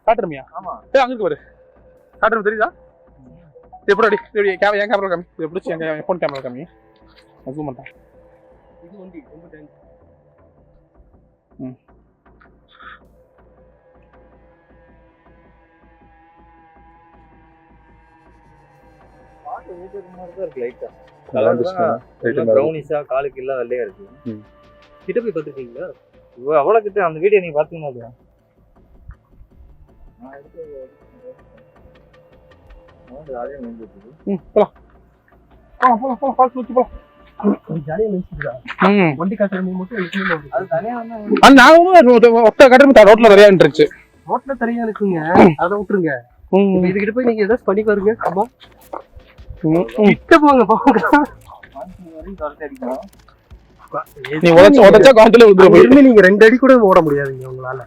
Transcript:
காட்டுறமியா? ஆமா. அங்க இருக்கு பாரு. காட்டுறது தெரியுதா? எப்படி என் கேமரா காமி. இதை பிடிச்சி என் ஃபோன் கேமரா காமி. நான் ஜூம் பண்ணுறேன். இது வண்டி ரொம்ப டேங்க். பாட்டு ஊத்துற மாதிரி தான் இருக்கு லைட்டா. நல்லா இருந்துச்சு. ப்ரௌனிஷா காலுக்கு எல்லாம் வெள்ளையா இருக்கு. கிட்ட போய் பார்த்துருக்கீங்களா? அவ்வளோ கிட்ட அந்த வீடியோ நீங்க பார்த்தீங்கன்னா ரோட்ல நிறைய இருந்துச்சு. ரோட்ல தனியா இருக்குங்க, அதை விட்டுருங்க. இதுகிட்ட போய் நீங்க ஏதாச்சும் பண்ணி பாருங்க. ஆமா கிட்ட போங்க போங்க. நீ உடைச்சா காட்டுல விட்டுரு. நீங்க 2 அடி கூட ஓட முடியாதுங்க உங்களால.